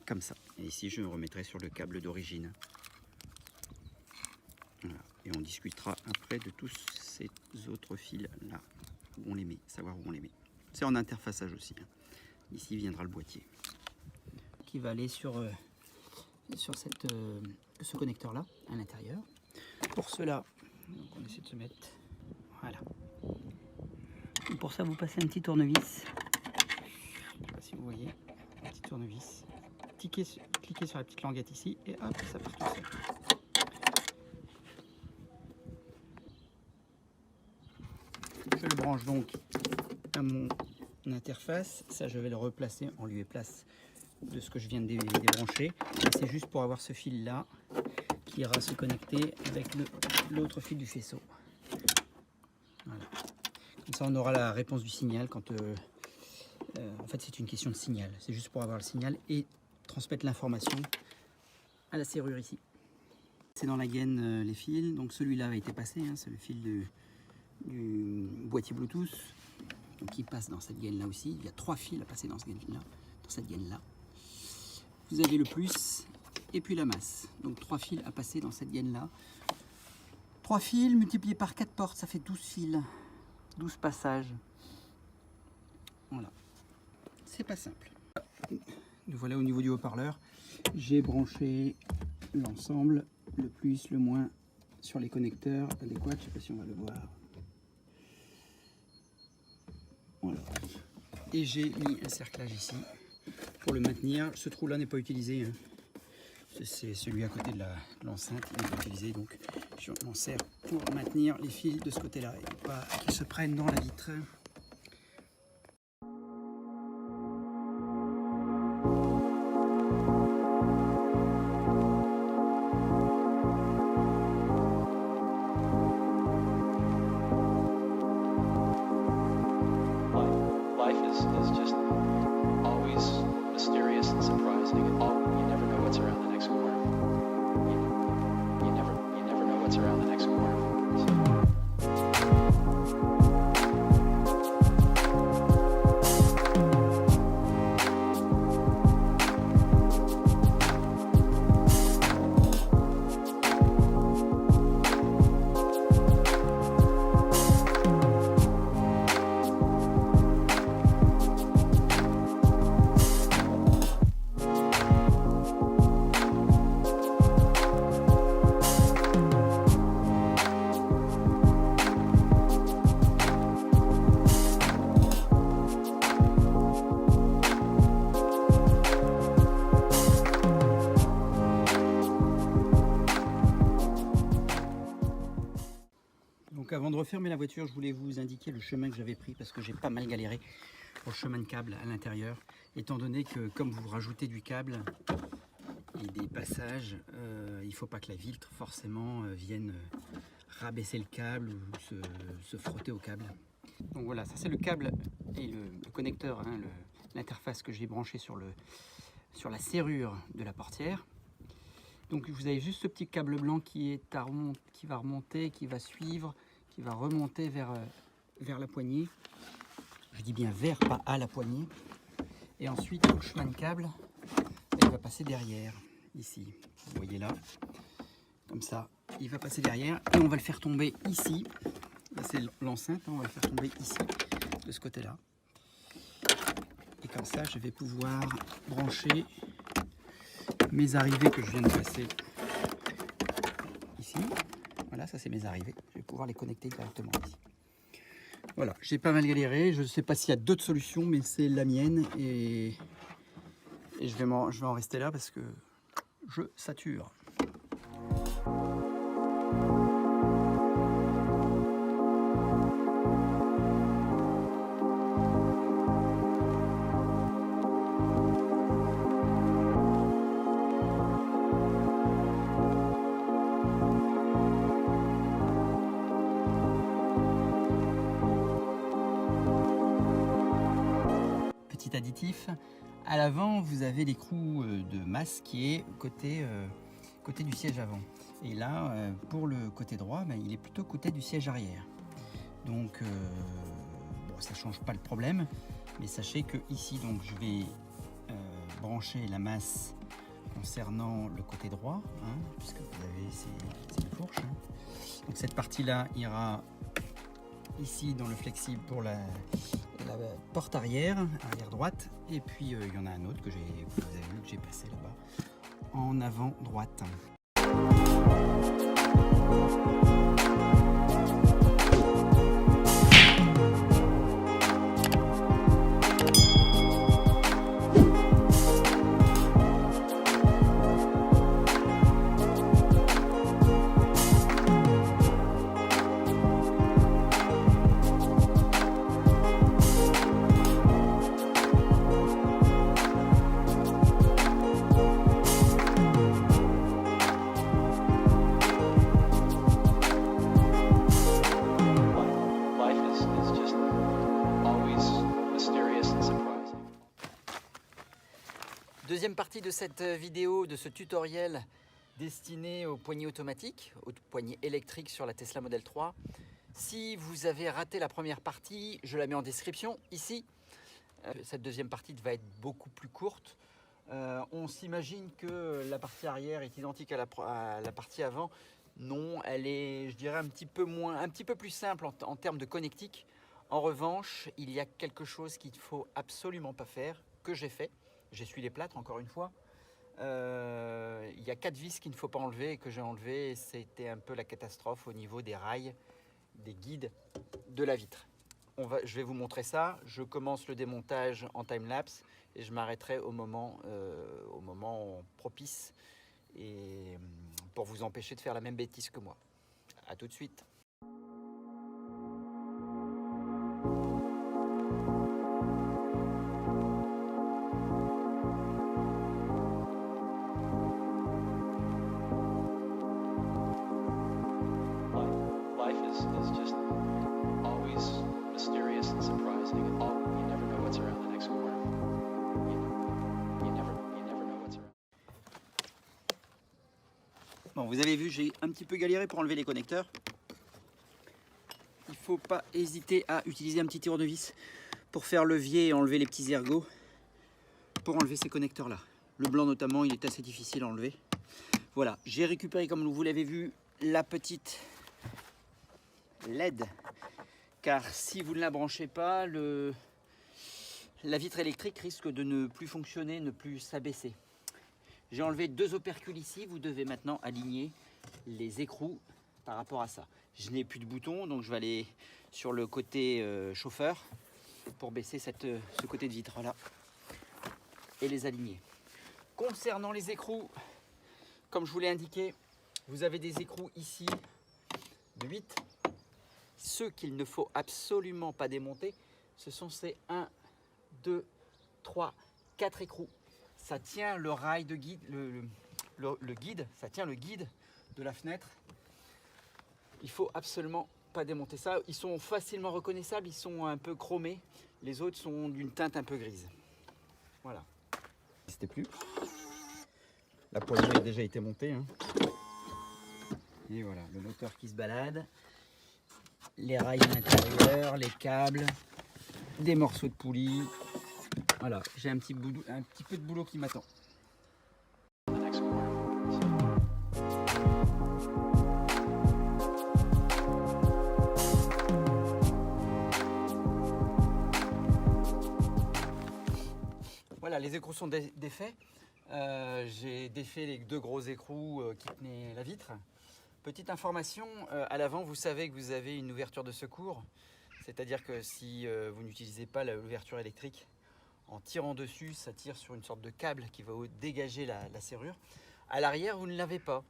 comme ça. Et ici je me remettrai sur le câble d'origine. Voilà. Et on discutera après de tous ces autres fils là, où on les met, savoir où on les met. C'est en interfaçage aussi. Ici viendra le boîtier qui va aller sur ce connecteur là à l'intérieur. Pour cela, donc on essaie de se mettre, voilà. Et pour ça vous passez un petit tournevis, je ne sais pas si vous voyez, un petit tournevis, cliquez sur la petite languette ici et hop, ça part tout seul. Je le branche donc à mon interface, ça je vais le replacer en lieu et place de ce que je viens de débrancher. C'est juste pour avoir ce fil là qui ira se connecter avec l'autre fil du faisceau. Voilà. Comme ça on aura la réponse du signal quand en fait c'est une question de signal, c'est juste pour avoir le signal et transmettre l'information à la serrure ici. C'est dans la gaine les fils, donc celui-là a été passé, hein, c'est le fil du boîtier Bluetooth, donc il passe dans cette gaine là aussi. Il y a 3 fils à passer dans cette gaine là. Vous avez le plus et puis la masse, donc 3 fils à passer dans cette gaine là. 3 fils multipliés par 4 portes, ça fait 12 fils, 12 passages. Voilà, c'est pas simple. Nous voilà au niveau du haut-parleur. J'ai branché l'ensemble, le plus, le moins, sur les connecteurs adéquats. Je ne sais pas si on va le voir. Voilà. Et j'ai mis un cerclage ici pour le maintenir. Ce trou-là n'est pas utilisé, hein. C'est celui à côté de l'enceinte, il n'est pas utilisé. Donc je m'en sers pour maintenir les fils de ce côté-là et pas qu'ils se prennent dans la vitre. Is just always mysterious and surprising. You never know what's around the next corner. You never know what's around the next corner. Donc avant de refermer la voiture, je voulais vous indiquer le chemin que j'avais pris parce que j'ai pas mal galéré pour le chemin de câble à l'intérieur, étant donné que comme vous rajoutez du câble et des passages, il ne faut pas que la vitre forcément vienne rabaisser le câble ou se frotter au câble. Donc voilà, ça c'est le câble et le connecteur, hein, l'interface que j'ai branché sur la serrure de la portière. Donc vous avez juste ce petit câble blanc qui va remonter, qui va suivre, qui va remonter vers la poignée. Je dis bien vers, pas à la poignée. Et ensuite, le chemin de câble, il va passer derrière, ici. Vous voyez là, comme ça, il va passer derrière et on va le faire tomber ici. Là, c'est l'enceinte, on va le faire tomber ici, de ce côté-là. Comme ça, je vais pouvoir brancher mes arrivées que je viens de passer ici. Voilà, ça c'est mes arrivées. Je vais pouvoir les connecter directement ici. Voilà, j'ai pas mal galéré. Je ne sais pas s'il y a d'autres solutions, mais c'est la mienne. Et je vais en rester là parce que je sature. Petit additif, à l'avant vous avez l'écrou de masse qui est côté du siège avant, et là pour le côté droit il est plutôt côté du siège arrière, donc bon, ça change pas le problème, mais sachez que ici donc je vais brancher la masse concernant le côté droit, hein, puisque vous avez c'est une fourche, hein. Donc cette partie là ira ici dans le flexible pour la porte arrière droite, et puis il y en a un autre que vous avez vu que j'ai passé là-bas en avant droite. Deuxième partie de cette vidéo, de ce tutoriel destiné aux poignées automatiques, aux poignées électriques sur la Tesla Model 3. Si vous avez raté la première partie, je la mets en description ici. Cette deuxième partie va être beaucoup plus courte. On s'imagine que la partie arrière est identique à la partie avant. Non, elle est, je dirais, un petit peu plus simple en termes de connectique. En revanche, il y a quelque chose qu'il ne faut absolument pas faire, que j'ai fait. J'essuie les plâtres encore une fois. Il y a 4 vis qu'il ne faut pas enlever et que j'ai enlevé. C'était un peu la catastrophe au niveau des rails, des guides de la vitre. Je vais vous montrer ça. Je commence le démontage en time-lapse et je m'arrêterai au moment propice, et pour vous empêcher de faire la même bêtise que moi. A tout de suite. Bon, vous avez vu, j'ai un petit peu galéré pour enlever les connecteurs. Il ne faut pas hésiter à utiliser un petit tournevis pour faire levier et enlever les petits ergots pour enlever ces connecteurs là. Le blanc notamment, il est assez difficile à enlever. Voilà, j'ai récupéré, comme vous l'avez vu, la petite LED, car si vous ne la branchez pas, la vitre électrique risque de ne plus fonctionner, ne plus s'abaisser. J'ai enlevé 2 opercules ici. Vous devez maintenant aligner les écrous par rapport à ça. Je n'ai plus de boutons, donc je vais aller sur le côté chauffeur pour baisser ce côté de vitre là et les aligner. Concernant les écrous, comme je vous l'ai indiqué, vous avez des écrous ici de 8. Ceux qu'il ne faut absolument pas démonter, ce sont ces 1, 2, 3, 4 écrous. Ça tient le rail de guide, le guide, ça tient le guide de la fenêtre. Il faut absolument pas démonter ça. Ils sont facilement reconnaissables, ils sont un peu chromés. Les autres sont d'une teinte un peu grise. Voilà. N'hésitez plus. La poignée a déjà été montée, hein. Et voilà, le moteur qui se balade, les rails à l'intérieur, les câbles, des morceaux de poulie. Voilà, j'ai un petit peu de boulot qui m'attend. Voilà, les écrous sont défaits. J'ai défait les 2 gros écrous qui tenaient la vitre. Petite information, à l'avant, vous savez que vous avez une ouverture de secours. C'est-à-dire que si vous n'utilisez pas l'ouverture électrique, en tirant dessus, ça tire sur une sorte de câble qui va dégager la serrure. À l'arrière, vous ne l'avez pas.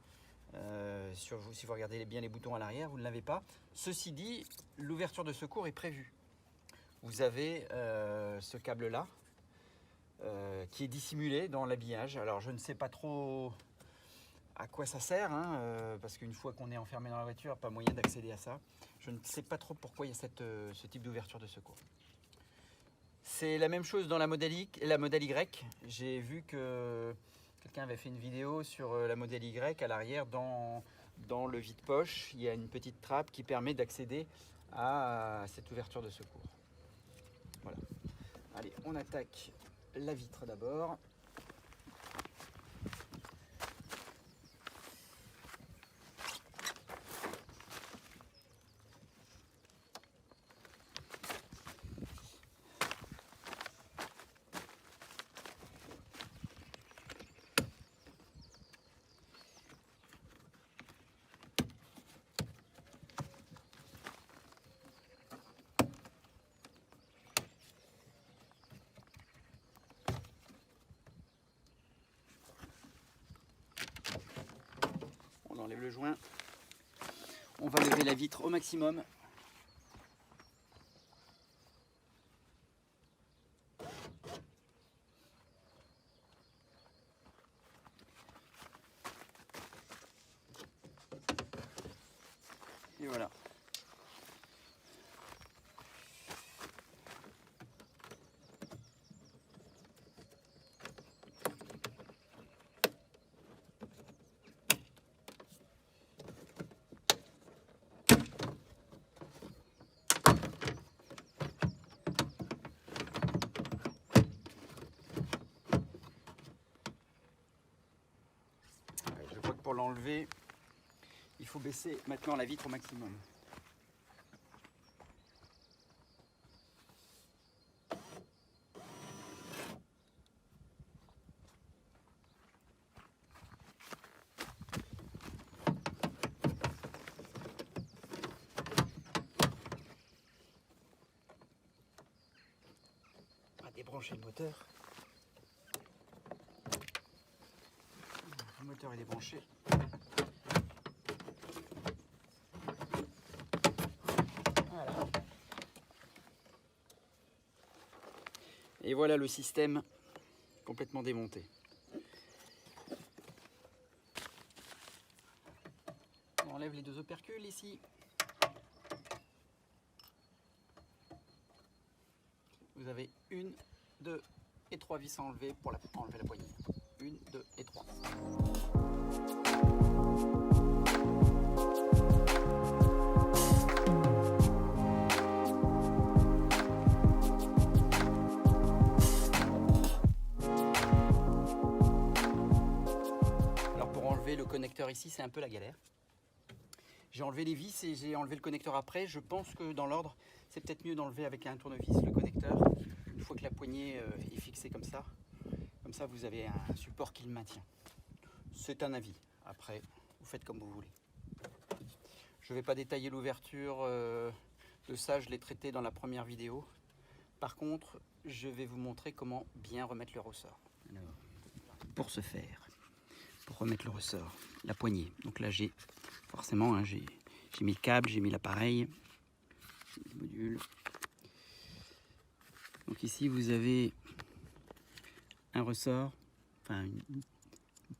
Si vous regardez bien les boutons à l'arrière, vous ne l'avez pas. Ceci dit, l'ouverture de secours est prévue. Vous avez ce câble-là qui est dissimulé dans l'habillage. Alors je ne sais pas trop à quoi ça sert, hein, parce qu'une fois qu'on est enfermé dans la voiture, pas moyen d'accéder à ça. Je ne sais pas trop pourquoi il y a ce type d'ouverture de secours. C'est la même chose dans la modèle Y. J'ai vu que quelqu'un avait fait une vidéo sur la modèle Y. À l'arrière, dans le vide-poche, il y a une petite trappe qui permet d'accéder à cette ouverture de secours. Voilà. Allez, on attaque la vitre d'abord. On enlève le joint. On va lever la vitre au maximum. Et voilà. Je crois que pour l'enlever, il faut baisser maintenant la vitre au maximum. On va débrancher le moteur. Le moteur est débranché. Voilà. Et voilà le système complètement démonté. On enlève les 2 opercules ici. Vous avez 1, 2 et 3 vis à enlever pour enlever la poignée. 1, 2 et 3. Alors pour enlever le connecteur ici, c'est un peu la galère. J'ai enlevé les vis et j'ai enlevé le connecteur après. Je pense que dans l'ordre, c'est peut-être mieux d'enlever avec un tournevis le connecteur. Une fois que la poignée est fixée comme ça vous avez un support qui le maintient. C'est un avis. Après, vous faites comme vous voulez. Je ne vais pas détailler l'ouverture de ça, je l'ai traité dans la première vidéo. Par contre, je vais vous montrer comment bien remettre le ressort. Alors, pour ce faire, pour remettre le ressort, la poignée. Donc là, j'ai forcément, j'ai mis le câble, j'ai mis l'appareil, les modules. Donc ici, vous avez un ressort, enfin une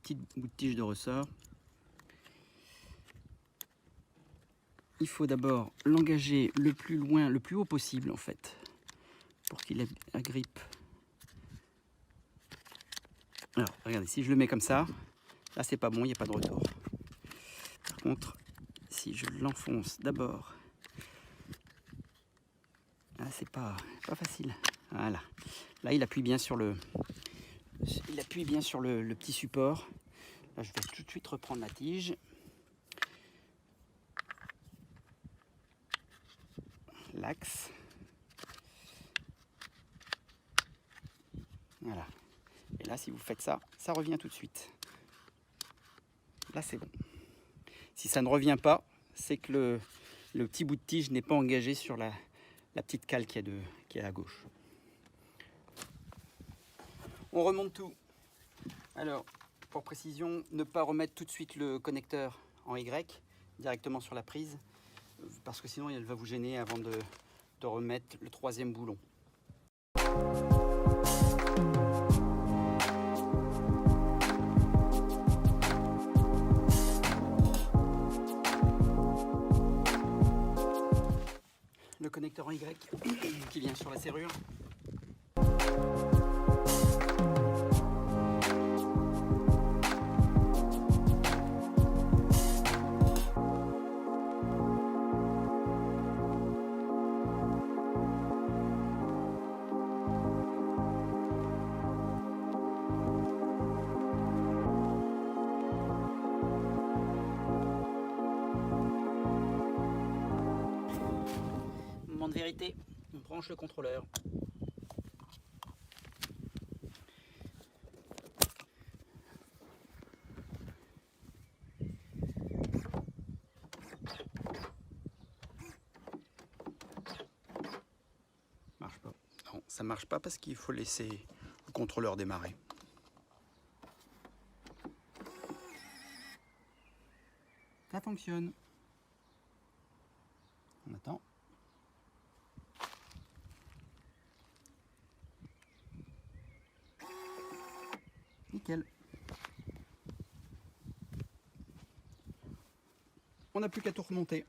petite bout de tige de ressort. Il faut d'abord l'engager le plus loin, le plus haut possible en fait, pour qu'il agrippe. Alors, regardez, si je le mets comme ça, là c'est pas bon, il n'y a pas de retour. Par contre, si je l'enfonce d'abord, là c'est pas facile. Voilà. Là il appuie bien sur le petit support. Là je vais tout de suite reprendre la tige. L'axe. Voilà. Et là, si vous faites ça, ça revient tout de suite. Là, c'est bon. Si ça ne revient pas, c'est que le petit bout de tige n'est pas engagé sur la petite cale qui est à gauche. On remonte tout. Alors, pour précision, ne pas remettre tout de suite le connecteur en Y directement sur la prise, parce que sinon, elle va vous gêner avant de remettre le troisième boulon. Le connecteur en Y qui vient sur la serrure. Moment de vérité, on branche le contrôleur. Marche pas. Non, ça marche pas parce qu'il faut laisser le contrôleur démarrer. Ça fonctionne. On attend. Nickel. On n'a plus qu'à tout remonter.